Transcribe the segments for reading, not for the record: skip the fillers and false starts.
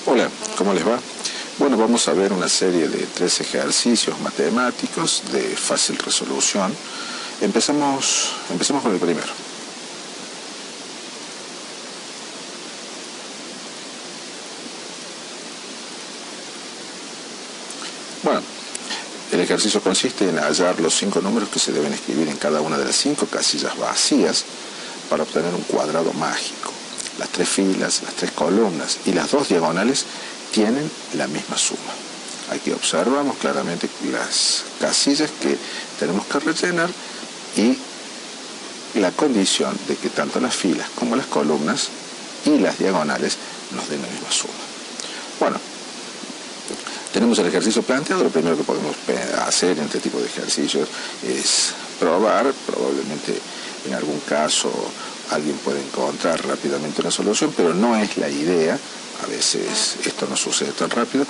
Hola, ¿cómo les va? Bueno, vamos a ver una serie de 3 ejercicios matemáticos de fácil resolución. Empecemos con el primero. Bueno, el ejercicio consiste en hallar los 5 números que se deben escribir en cada una de las 5 casillas vacías para obtener un cuadrado mágico. Las 3 filas, las 3 columnas y las 2 diagonales tienen la misma suma. Aquí observamos claramente las casillas que tenemos que rellenar y la condición de que tanto las filas como las columnas y las diagonales nos den la misma suma. Bueno, tenemos el ejercicio planteado. Lo primero que podemos hacer en este tipo de ejercicios es probar. Probablemente en algún caso alguien puede encontrar rápidamente una solución, pero no es la idea. A veces esto no sucede tan rápido.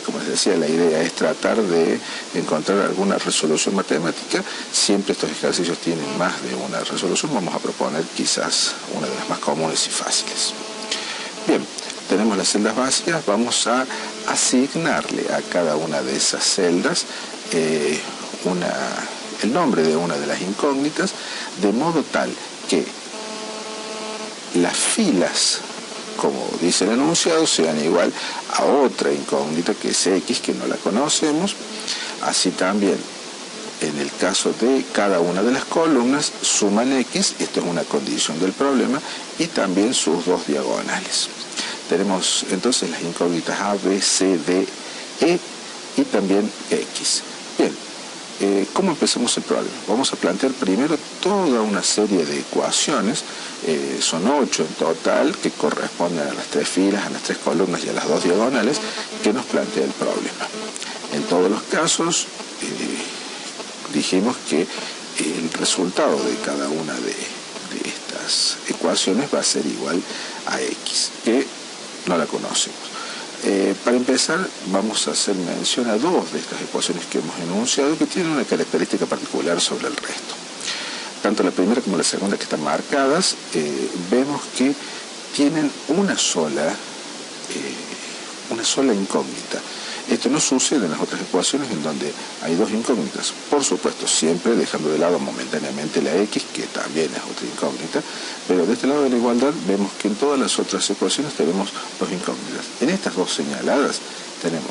Como les decía, la idea es tratar de encontrar alguna resolución matemática. Siempre estos ejercicios tienen más de una resolución. Vamos a proponer quizás una de las más comunes y fáciles. Bien, tenemos las celdas vacías. Vamos a asignarle a cada una de esas celdas el nombre de una de las incógnitas, de modo tal que las filas, como dice el enunciado, sean igual a otra incógnita que es X, que no la conocemos. Así también, en el caso de cada una de las columnas, suman X, esto es una condición del problema, y también sus 2 diagonales. Tenemos entonces las incógnitas A, B, C, D, E y también X. Bien, ¿cómo empezamos el problema? Vamos a plantear primero toda una serie de ecuaciones, son 8 en total, que corresponden a las 3 filas, a las 3 columnas y a las 2 diagonales, que nos plantea el problema. En todos los casos, dijimos que el resultado de cada una de estas ecuaciones va a ser igual a X, que no la conocemos. Para empezar, vamos a hacer mención a 2 de estas ecuaciones que hemos enunciado, que tienen una característica particular sobre el resto. Tanto la primera como la segunda, que están marcadas, vemos que tienen una sola incógnita. Esto no sucede en las otras ecuaciones, en donde hay 2 incógnitas. Por supuesto, siempre dejando de lado momentáneamente la X, que también es otra incógnita, pero de este lado de la igualdad vemos que en todas las otras ecuaciones tenemos 2 incógnitas. En estas 2 señaladas tenemos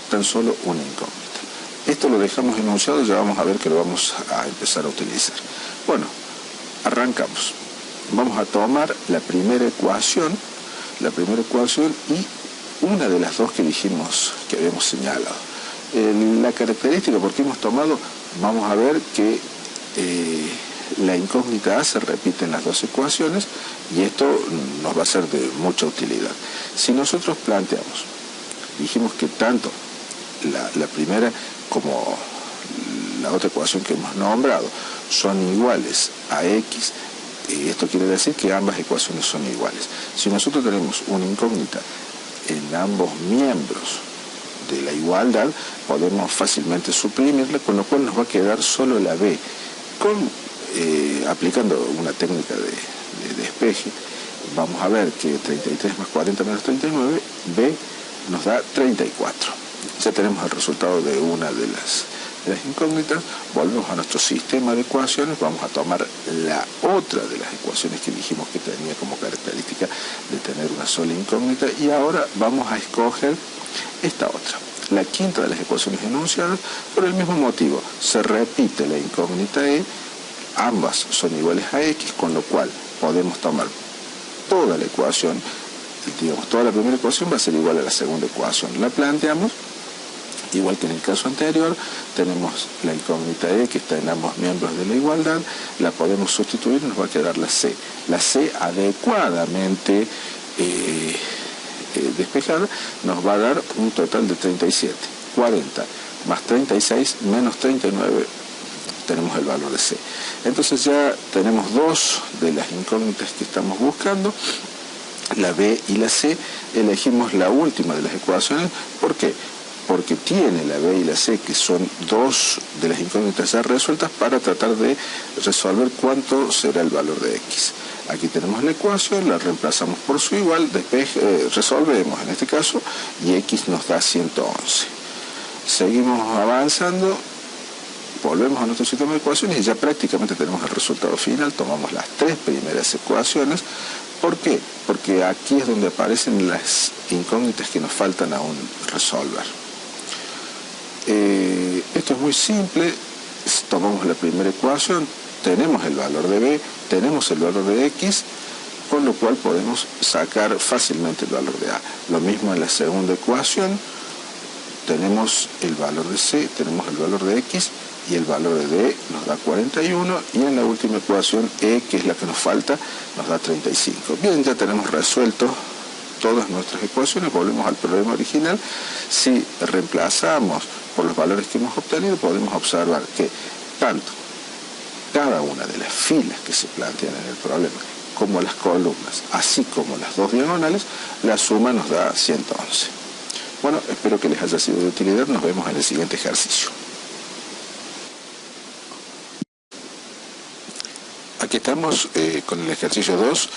tan solo una incógnita. Esto lo dejamos enunciado, ya vamos a ver que lo vamos a empezar a utilizar. Bueno, arrancamos. Vamos a tomar la primera ecuación y una de las 2 que dijimos que habíamos señalado. La característica, porque hemos tomado, vamos a ver que la incógnita A se repite en las 2 ecuaciones, y esto nos va a ser de mucha utilidad. Si nosotros planteamos, dijimos que tanto la primera como la otra ecuación que hemos nombrado son iguales a X, esto quiere decir que ambas ecuaciones son iguales. Si nosotros tenemos una incógnita en ambos miembros de la igualdad, podemos fácilmente suprimirla, con lo cual nos va a quedar solo la B. Aplicando una técnica de despeje, vamos a ver que 33 más 40 menos 39, B nos da 34. Ya tenemos el resultado de una de las incógnitas. Volvemos a nuestro sistema de ecuaciones. Vamos a tomar la otra de las ecuaciones que dijimos que tenía como característica de tener una sola incógnita, y ahora vamos a escoger esta otra, la quinta de las ecuaciones enunciadas, por el mismo motivo. Se repite la incógnita E, ambas son iguales a X, con lo cual podemos tomar toda la ecuación, digamos, toda la primera ecuación va a ser igual a la segunda ecuación. La planteamos igual que en el caso anterior. Tenemos la incógnita E, que está en ambos miembros de la igualdad, la podemos sustituir y nos va a quedar la C. La C, adecuadamente despejada, nos va a dar un total de 37. 40 más 36 menos 39, tenemos el valor de C. Entonces ya tenemos 2 de las incógnitas que estamos buscando, la B y la C. Elegimos la última de las ecuaciones. ¿Por qué? Porque tiene la B y la C, que son 2 de las incógnitas ya resueltas, para tratar de resolver cuánto será el valor de X. Aquí tenemos la ecuación, la reemplazamos por su igual, después resolvemos en este caso y x nos da 111. Seguimos avanzando, volvemos a nuestro sistema de ecuaciones y ya prácticamente tenemos el resultado final. Tomamos las tres primeras ecuaciones. ¿Por qué? Porque aquí es donde aparecen las incógnitas que nos faltan aún resolver. Esto es muy simple. Tomamos la primera ecuación, tenemos el valor de b, tenemos el valor de x, con lo cual podemos sacar fácilmente el valor de a. Lo mismo en la segunda ecuación, tenemos el valor de c, tenemos el valor de x y el valor de d nos da 41, y en la última ecuación e, que es la que nos falta, nos da 35. Bien, ya tenemos resuelto todas nuestras ecuaciones. Volvemos al problema original. Si reemplazamos por los valores que hemos obtenido, podemos observar que tanto cada una de las filas que se plantean en el problema, como las columnas, así como las dos diagonales, la suma nos da 111. Bueno, espero que les haya sido de utilidad. Nos vemos en el siguiente ejercicio. Aquí estamos con el ejercicio 2.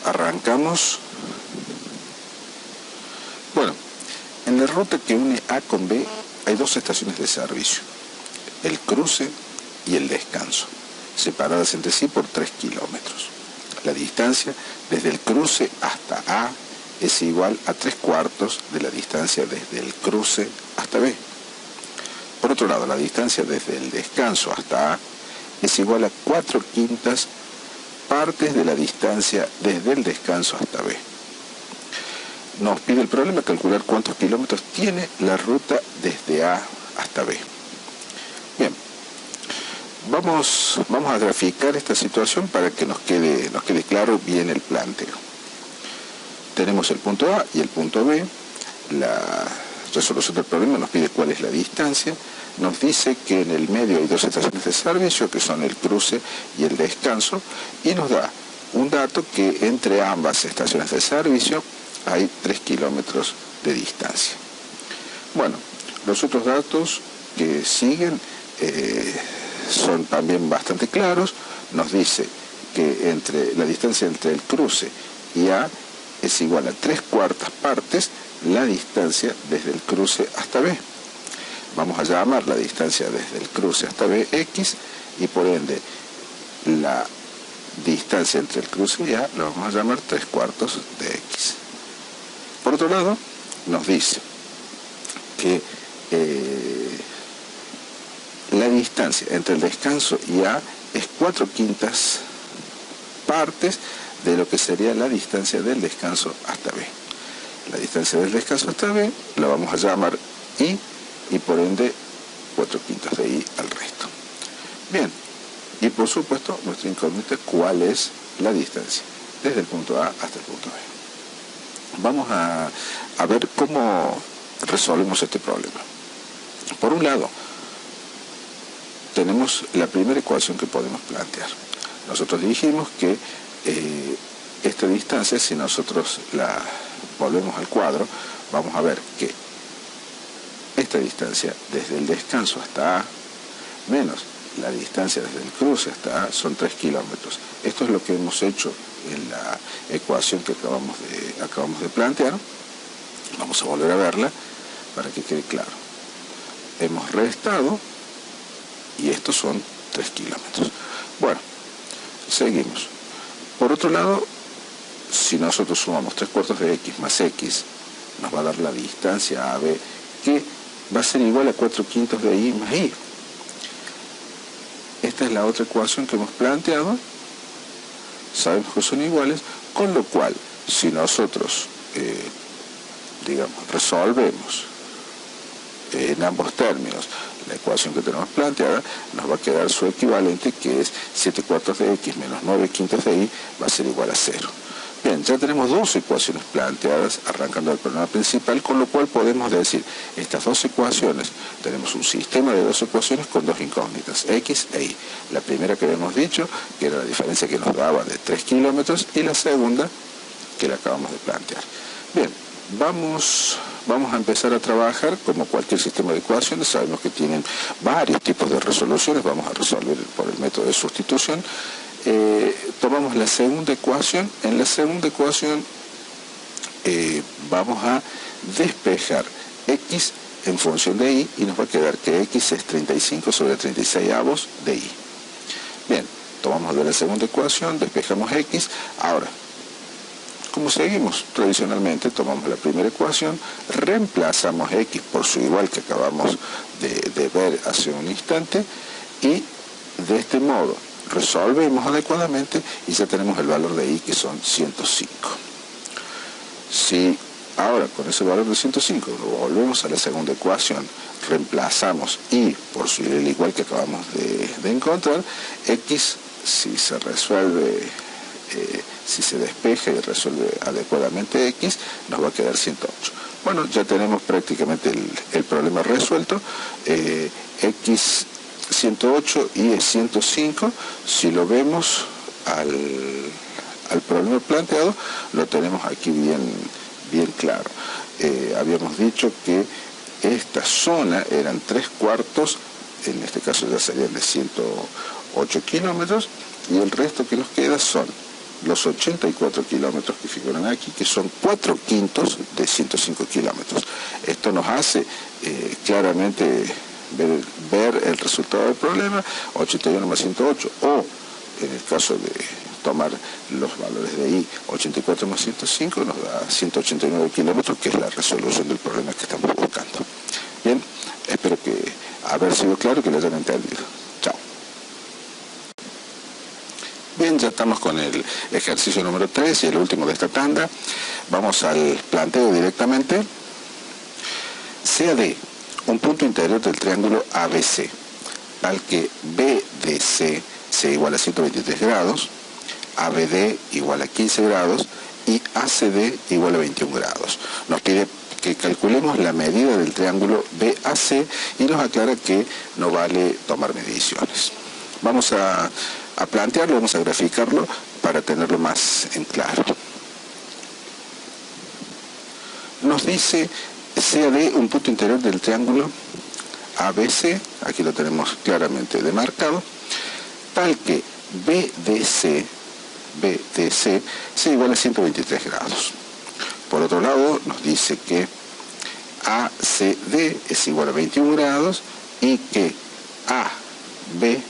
Arrancamos. Bueno, en la ruta que une A con B hay dos estaciones de servicio, el cruce y el descanso, separadas entre sí por 3 kilómetros. La distancia desde el cruce hasta A es igual a 3/4 de la distancia desde el cruce hasta B. Por otro lado, la distancia desde el descanso hasta A es igual a 4/5 partes de la distancia desde el descanso hasta B. Nos pide el problema calcular cuántos kilómetros tiene la ruta desde A hasta B. Bien, vamos a graficar esta situación para que nos quede claro bien el planteo. Tenemos el punto A y el punto B. La resolución del problema nos pide cuál es la distancia. Nos dice que en el medio hay dos estaciones de servicio, que son el cruce y el descanso, y nos da un dato que entre ambas estaciones de servicio hay 3 kilómetros de distancia. Bueno, los otros datos que siguen son también bastante claros. Nos dice que la distancia entre el cruce y A es igual a 3/4 partes la distancia desde el cruce hasta B. Vamos a llamar la distancia desde el cruce hasta B X, y por ende la distancia entre el cruce y A la vamos a llamar 3/4 de X. Por otro lado, nos dice que la distancia entre el descanso y A es 4/5 partes de lo que sería la distancia del descanso hasta B. La distancia del descanso hasta B la vamos a llamar I, y por ende 4/5 de I al resto. Bien, y por supuesto nuestra incógnita, ¿cuál es la distancia desde el punto A hasta el punto B? Vamos a ver cómo resolvemos este problema. Por un lado, tenemos la primera ecuación que podemos plantear. Nosotros dijimos que esta distancia, si nosotros la volvemos al cuadro, vamos a ver que esta distancia desde el descanso hasta A menos la distancia desde el cruce hasta A son 3 kilómetros. Esto es lo que hemos hecho en la ecuación que acabamos de plantear. Vamos a volver a verla para que quede claro. Hemos restado y estos son 3 kilómetros. Bueno, seguimos. Por otro lado, si nosotros sumamos 3/4 de X más X, nos va a dar la distancia AB, que va a ser igual a 4/5 de I más I. Esta es la otra ecuación que hemos planteado. Sabemos que son iguales, con lo cual, si nosotros, resolvemos en ambos términos la ecuación que tenemos planteada, nos va a quedar su equivalente, que es 7/4 de X menos 9/5 de Y, va a ser igual a 0. Bien, ya tenemos dos ecuaciones planteadas arrancando el problema principal, con lo cual podemos decir, estas dos ecuaciones, tenemos un sistema de dos ecuaciones con dos incógnitas, X e Y. La primera que habíamos dicho, que era la diferencia que nos daba de 3 kilómetros, y la segunda, que la acabamos de plantear. Bien, vamos a empezar a trabajar como cualquier sistema de ecuaciones. Sabemos que tienen varios tipos de resoluciones. Vamos a resolver por el método de sustitución. tomamos la segunda ecuación. En la segunda ecuación vamos a despejar x en función de y nos va a quedar que x es 35 sobre 36 avos de y. Bien, tomamos de la segunda ecuación, despejamos x. Ahora, como seguimos tradicionalmente, tomamos la primera ecuación, reemplazamos x por su igual que acabamos de ver hace un instante, y de este modo resolvemos adecuadamente y ya tenemos el valor de y, que son 105. Si ahora con ese valor de 105 volvemos a la segunda ecuación, reemplazamos y por su igual que acabamos de encontrar, x, si se resuelve, si se despeja y resuelve adecuadamente x, nos va a quedar 108. Bueno, ya tenemos prácticamente el problema resuelto. X 108 y es 105. Si lo vemos al problema planteado, lo tenemos aquí bien claro. Habíamos dicho que esta zona eran 3/4, en este caso ya serían de 108 kilómetros, y el resto que nos queda son los 84 kilómetros que figuran aquí, que son 4/5 de 105 kilómetros. Esto nos hace claramente ver el resultado del problema. 81 más 108, o en el caso de tomar los valores de y, 84 más 105 nos da 189 kilómetros, que es la resolución del problema que estamos buscando. Bien, espero que haber sido claro y que lo hayan entendido. Chao. Bien, ya estamos con el ejercicio número 3 y el último de esta tanda. Vamos al planteo directamente. CAD, un punto interior del triángulo ABC, tal que BDC sea igual a 123 grados, ABD igual a 15 grados y ACD igual a 21 grados. Nos pide que calculemos la medida del triángulo BAC y nos aclara que no vale tomar mediciones. Vamos a plantearlo, vamos a graficarlo para tenerlo más en claro. Nos dice CAD, un punto interior del triángulo ABC, aquí lo tenemos claramente demarcado, tal que BDC sea igual a 123 grados. Por otro lado, nos dice que ACD es igual a 21 grados y que ABD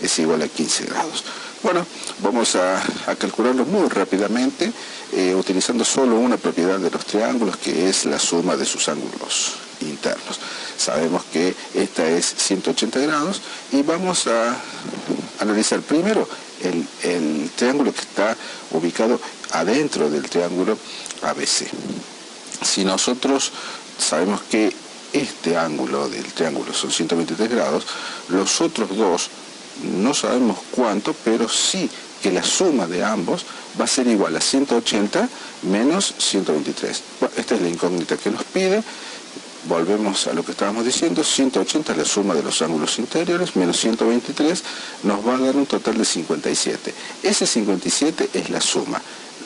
es igual a 15 grados. Bueno, vamos a calcularlo muy rápidamente, utilizando solo una propiedad de los triángulos, que es la suma de sus ángulos internos. Sabemos que esta es 180 grados y vamos a analizar primero el triángulo que está ubicado adentro del triángulo ABC. Si nosotros sabemos que este ángulo del triángulo son 123 grados, los otros dos no sabemos cuánto, pero sí que la suma de ambos va a ser igual a 180 menos 123. Bueno, esta es la incógnita que nos pide. Volvemos a lo que estábamos diciendo. 180 es la suma de los ángulos interiores, menos 123 nos va a dar un total de 57. Ese 57 es la suma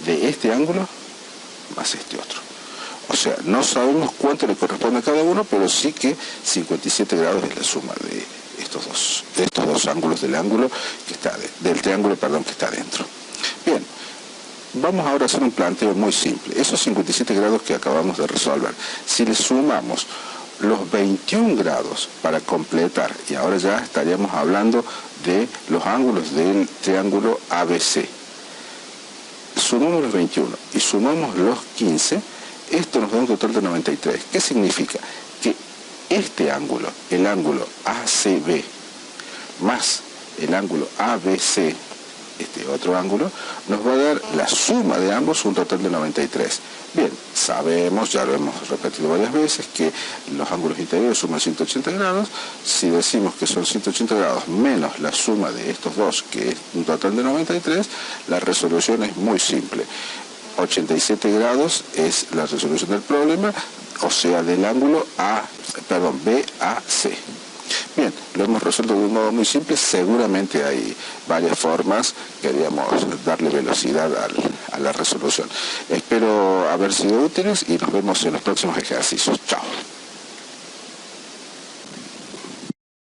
de este ángulo más este otro. O sea, no sabemos cuánto le corresponde a cada uno, pero sí que 57 grados es la suma de estos dos ángulos del ángulo que está del triángulo, perdón, que está dentro. Bien, vamos ahora a hacer un planteo muy simple. Esos 57 grados que acabamos de resolver, si le sumamos los 21 grados para completar, y ahora ya estaríamos hablando de los ángulos del triángulo ABC, sumamos los 21 y sumamos los 15, esto nos da un total de 93. ¿Qué significa? Que este ángulo, el ángulo ACB, más el ángulo ABC, este otro ángulo, nos va a dar la suma de ambos, un total de 93. Bien, sabemos, ya lo hemos repetido varias veces, que los ángulos interiores suman 180 grados. Si decimos que son 180 grados menos la suma de estos dos, que es un total de 93, la resolución es muy simple. 87 grados es la resolución del problema, o sea, del ángulo BAC. Bien, lo hemos resuelto de un modo muy simple. Seguramente hay varias formas. Queríamos darle velocidad a la resolución. Espero haber sido útiles y nos vemos en los próximos ejercicios. Chao.